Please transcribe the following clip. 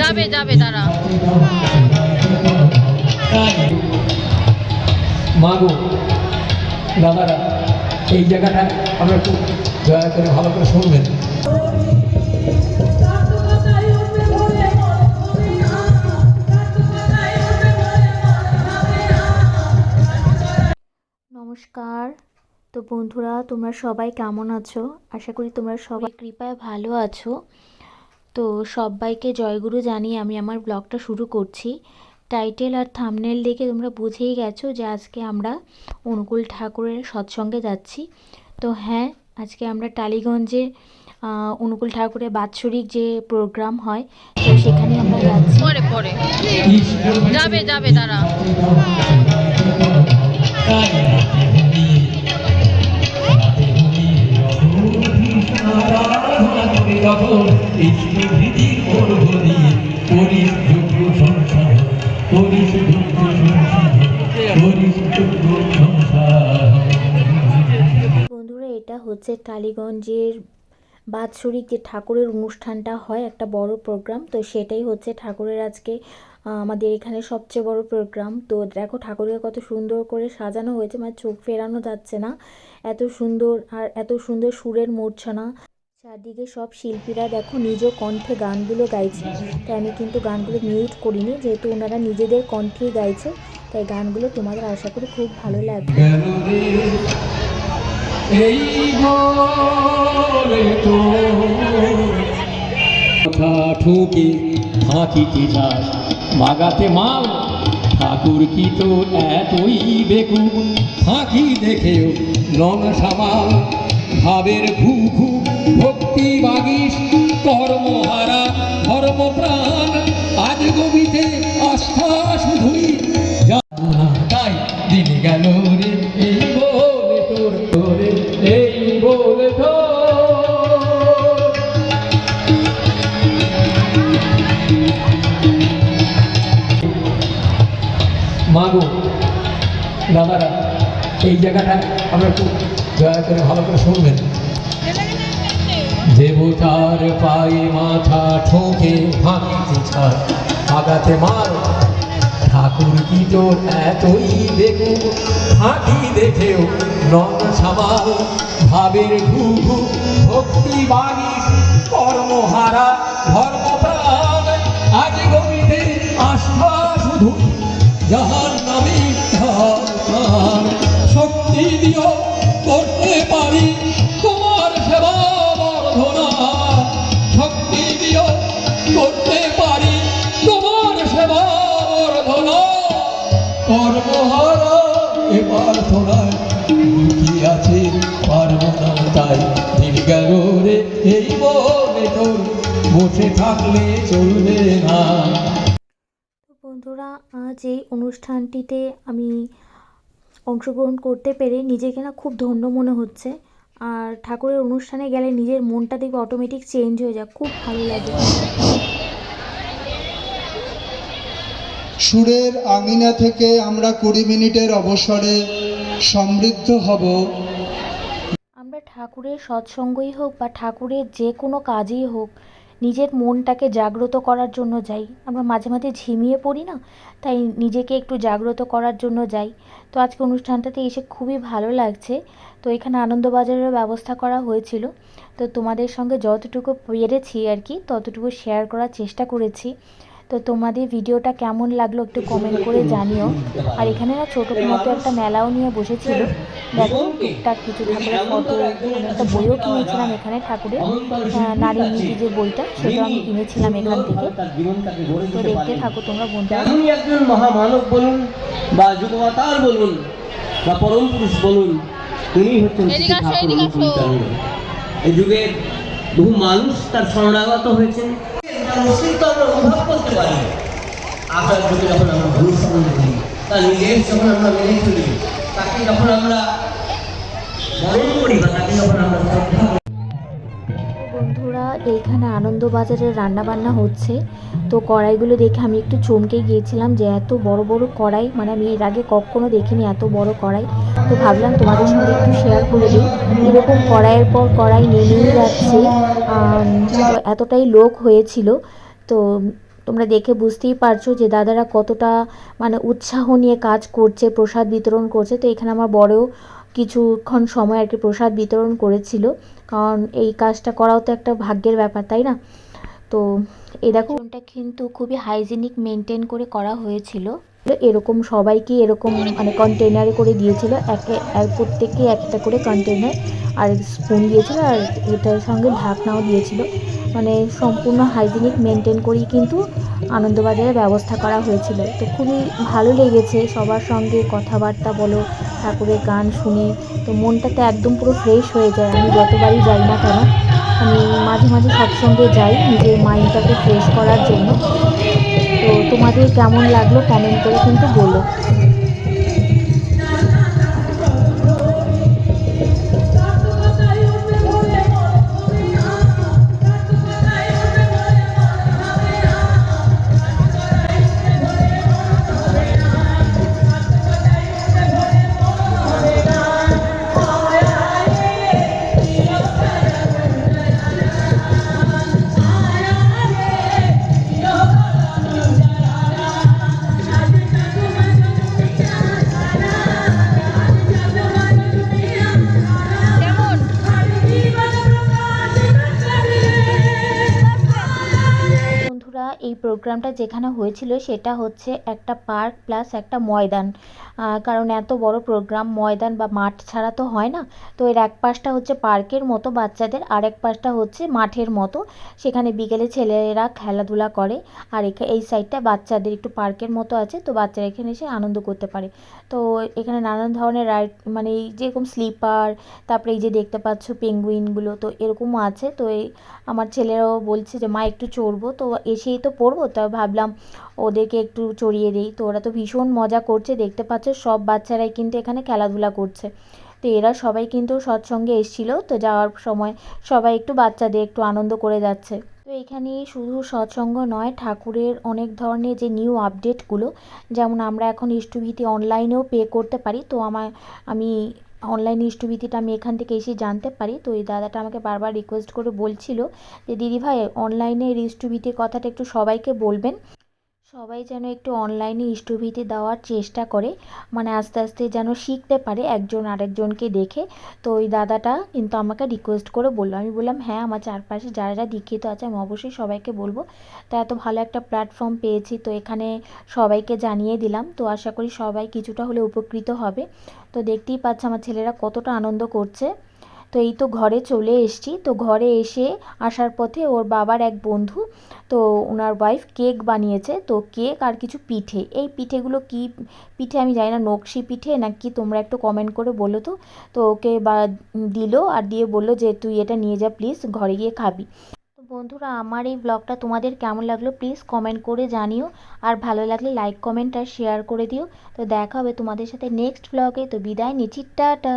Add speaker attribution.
Speaker 1: যাবে যাবে তারা।
Speaker 2: মাগো দাদারা, এই জায়গাটা আমরা একটু দয়া করে ভালো করে শুনবেন।
Speaker 3: নমস্কার। তো বন্ধুরা, তোমরা সবাই কেমন আছো? আশা করি তোমরা সবাই কৃপায় ভালো আছো। তো সবাইকে জয়গুরু জানিয়ে আমি আমার ব্লগটা শুরু করছি। টাইটেল আর থাম্বনেল দেখে তোমরা বুঝেই গেছো যে আজকে আমরা অনুকূল ঠাকুরের সৎসঙ্গে যাচ্ছি। তো হ্যাঁ, আজকে আমরা টালিগঞ্জে অনুকূল ঠাকুরের বাৎসরিক যে প্রোগ্রাম হয়, তো সেখানে আমরা যাচ্ছি।
Speaker 1: পরে পরে যাবে যাবে তারা।
Speaker 3: বন্ধুরা, এটা হচ্ছে টালিগঞ্জের বাৎসরিক যে ঠাকুরের অনুষ্ঠানটা হয়, একটা বড় প্রোগ্রাম। তো সেটাই হচ্ছে ঠাকুরের আজকে আমাদের এখানে সবচেয়ে বড় প্রোগ্রাম। তো দেখো ঠাকুরের কত সুন্দর করে সাজানো হয়েছে, মানে চোখ ফেরানো যাচ্ছে না, এত সুন্দর। আর এত সুন্দর সুরের মূর্ছনা, চারদিকে সব শিল্পীরা দেখো নিজ কণ্ঠে গানগুলো গাইছে। তাই আমি কিন্তু গানগুলো মিউট করিনি, যেহেতু ওনারা নিজেদের কণ্ঠেই গাইছে, তাই গানগুলো তোমাদের আশা করি খুব ভালো লাগবে।
Speaker 2: ঠুকে ফাঁকিতে যাস মাগাতে মাল, ঠাকুর কি তো এতই বেকুব, ফাঁকি দেখেও নন সামাল, ভাবের ঘু ঘু ভক্তি বাগিস, কর্মহারা ধর্মপ্রাণ, আজ গবিতে আস্থা শুধুই তাই দিনে গেল রে, এই বলে তোর তোরে, এই বলে তোর। মাগো দাদারা, এই জায়গাটা আমরা একটু দয়া করে ভালো করে শুনবেন। দেবতার পায়ে মাথা ঠোকে ফাঁকিতে ছাড় আগাতে মার, ঠাকুর কি তোর এতই বেকু, ফাঁকি দেখেও নন সামাল, ভাবের ঘু ঘু ভক্তি বাগিস, কর্মহারা ধর্মপ্রাণ, আজ গভীরে আস্থা শুধু যাহার নামে ধার, শক্তি দিও করতে পারি তোমার সেবা বর্ধনা, শক্তি দিও করতে পারি তোমার সেবা বর্ধনা, কর্মহারা এ প্রার্থনায় লুকিয়ে আছে পারব না, তাই দিন গেল রে, এই বলে তোর বসে থাকলে চলবে না।
Speaker 3: বন্ধুরা, আজ এই অনুষ্ঠানটিতে আমি অংশগ্রহণ করতে পেরে নিজেকে না খুব ধন্য মনে হচ্ছে। আর ঠাকুরের অনুষ্ঠানে গেলে নিজের মনটা দেখবে অটোমেটিক চেঞ্জ হয়ে যায়, খুব ভালো লাগে।
Speaker 4: সুরের আঙিনা থেকে আমরা 20 মিনিটের অবসরে সমৃদ্ধ হব।
Speaker 3: আমরা ঠাকুরের সৎসঙ্গই হোক বা ঠাকুরের যে কোনো কাজই হোক, নিজের মনটাকে জাগ্রত করার জন্য যাই। আমরা মাঝে মাঝে ঝিমিয়ে পড়ি না, তাই নিজেকে একটু জাগ্রত করার জন্য যাই। তো আজকে অনুষ্ঠানটাতে এসে খুবই ভালো লাগছে। তো এখানে আনন্দবাজারের ব্যবস্থা করা হয়েছিল, তো তোমাদের সঙ্গে যতটুকু পেরেছি আর কি ততটুকু শেয়ার করার চেষ্টা করেছি। তো তোমাদের ভিডিওটা কেমন লাগলো একটু কমেন্ট করে জানিও। আর এখানে না ছোটো মতো একটা মেলাও নিয়ে বসেছিল, দেখো টুকটাক কিছু ঠাকুরের ফটো, আমি একটা বইও কিনেছিলাম এখানে ঠাকুরের, নারী নীতি যে বইটা, সেটা আমি কিনেছিলাম এখান থেকে। তো দেখতে থাকো তোমরা বন্ধুরা।
Speaker 5: আপনি একজন মহামানব বলুন বা যুগাবতার বলুন বা পরম পুরুষ বলুন, উনি হচ্ছেন এই যুগের বহু মানুষ তার শরণাগত হয়েছেন, অস্তিত্ব আমরা অনুভব করতে পারি। আসার যুগে যখন আমরা অনুসরণ করি, তার নিজের যখন আমরা মেনে চলি, তাকে যখন আমরা স্মরণ করি বা তাকে যখন আমরা শ্রদ্ধা করি।
Speaker 3: বন্ধুরা, এইখানে আনন্দবাজারের রান্নাবান্না হচ্ছে। তো কড়াইগুলো দেখে আমি একটু চমকে গিয়েছিলাম যে এত বড় বড় কড়াই, মানে আমি এর আগে কখনো দেখিনি এত বড় কড়াই। তো ভাবলাম তোমাদের সঙ্গে একটু শেয়ার করে দিই। এরকম কড়াইয়ের পর কড়াই নেমেই যাচ্ছে, এতটাই লোক হয়েছিল। তো তোমরা দেখে বুঝতেই পারছো যে দাদারা কতটা মানে উৎসাহ নিয়ে কাজ করছে, প্রসাদ বিতরণ করছে। তো এখানে আমার বড়ও কিছুক্ষণ সময় আর কি প্রসাদ বিতরণ করেছিল, কারণ এই কাজটা করাও তো একটা ভাগ্যের ব্যাপার, তাই না? তো এই দেখো ওটা কিন্তু খুবই হাইজিনিক মেনটেন করে করা হয়েছিল। এরকম সবাইকে এরকম মানে কন্টেনারে করে দিয়েছিল, প্রত্যেককে একটা করে কন্টেনার আর স্পুন দিয়েছিল, আর এটার সঙ্গে ঢাকনাও দিয়েছিল। মানে সম্পূর্ণ হাইজিনিক মেনটেন করেই কিন্তু আনন্দবাজারের ব্যবস্থা করা হয়েছিল। তো খুবই ভালো লেগেছে সবার সঙ্গে কথাবার্তা বলো, ঠাকুরের গান শুনে তো মনটা তো একদম পুরো ফ্রেশ হয়ে যায়। আমি যতবারই যাই না কেন, আমি মাঝে মাঝে সৎসঙ্গে যাই নিজের মাইন্ডটাকে ফ্রেশ করার জন্য। তো তোমাদের কেমন লাগলো কমেন্ট করে কিন্তু বলো। বন্ধুরা, এই প্রোগ্রামটা যেখানে হয়েছিল সেটা হচ্ছে একটা পার্ক প্লাস একটা ময়দান। কারণ এত বড় প্রোগ্রাম ময়দান বা মাঠ ছাড়া তো হয় না। তো এর এক পাশটা হচ্ছে পার্কের মতো বাচ্চাদের, আর এক পাশটা হচ্ছে মাঠের মতো, সেখানে বিকেলে ছেলেরা খেলাধুলা করে। আর এই সাইডটা বাচ্চাদের একটু পার্কের মতো আছে, তো বাচ্চারা এখানে এসে আনন্দ করতে পারে। তো এখানে নানান ধরনের রাইড, মানে এই যেরকম স্লিপার, তারপরে এই যে দেখতে পাচ্ছ পেঙ্গুইনগুলো, তো এরকমও আছে। তো এই আমার ছেলেরাও বলছে যে মা একটু চড়বো, তো এসেই তো পড়বো, তা ভাবলাম ওদেরকে একটু চড়িয়ে দিই। তো ওরা তো ভীষণ মজা করছে, দেখতে পাচ্ছ সব বাচ্চারাই কিন্তু এখানে খেলাধুলা করছে। তো এরা সবাই কিন্তু সৎসঙ্গে এসেছিলো, তো যাওয়ার সময় সবাই একটু বাচ্চাদের একটু আনন্দ করে যাচ্ছে। তো এখানে শুধু সৎসঙ্গ নয়, ঠাকুরের অনেক ধরনের যে নিউ আপডেটগুলো, যেমন আমরা এখন ইষ্টভীতি অনলাইনেও পে করতে পারি। তো আমি অনলাইন ইষ্টভীতিটা আমি এখান থেকে এসে জানতে পারি। তো এই দাদাটা আমাকে বারবার রিকোয়েস্ট করে বলছিল যে দিদিভাই অনলাইনে ইষ্টভীতির কথাটা একটু সবাইকে বলবেন, সবাই যেন একটু অনলাইনে ইষ্টভীতি দেওয়ার চেষ্টা করে, মানে আস্তে আস্তে যেন শিখতে পারে একজন আরেকজনকে দেখে। তো ওই দাদাটা কিন্তু আমাকে রিকোয়েস্ট করে বললো। আমি বললাম হ্যাঁ, আমার চারপাশে যারা যারা দীক্ষিত আছে আমি অবশ্যই সবাইকে বলবো। তো এত ভালো একটা প্ল্যাটফর্ম পেয়েছি, তো এখানে সবাইকে জানিয়ে দিলাম। তো আশা করি সবাই কিছুটা হলে উপকৃত হবে। তো দেখতেই পাচ্ছে আমার ছেলেরা কতটা আনন্দ করছে। তো এই তো ঘরে চলে এসেছি। তো ঘরে এসে আসার পথে ওর বাবার এক বন্ধু, তো ওনার ওয়াইফ কেক বানিয়েছে। তো কেক আর কিছু পিঠে, এই পিঠেগুলো কি পিঠে আমি জানি না, নকশি পিঠে নাকি, তোমরা একটু কমেন্ট করে বলো তো। তো ওকে দিল আর দিয়ে বললো যে তুই এটা নিয়ে যা প্লিজ, ঘরে গিয়ে খাবি। তো বন্ধুরা, আমার এই ব্লগটা তোমাদের কেমন লাগলো প্লিজ কমেন্ট করে জানিও, আর ভালো লাগলে লাইক কমেন্ট আর শেয়ার করে দিও। তো দেখা হবে তোমাদের সাথে নেক্সট ব্লগে। তো বিদায় নিচ্ছি, টাটা।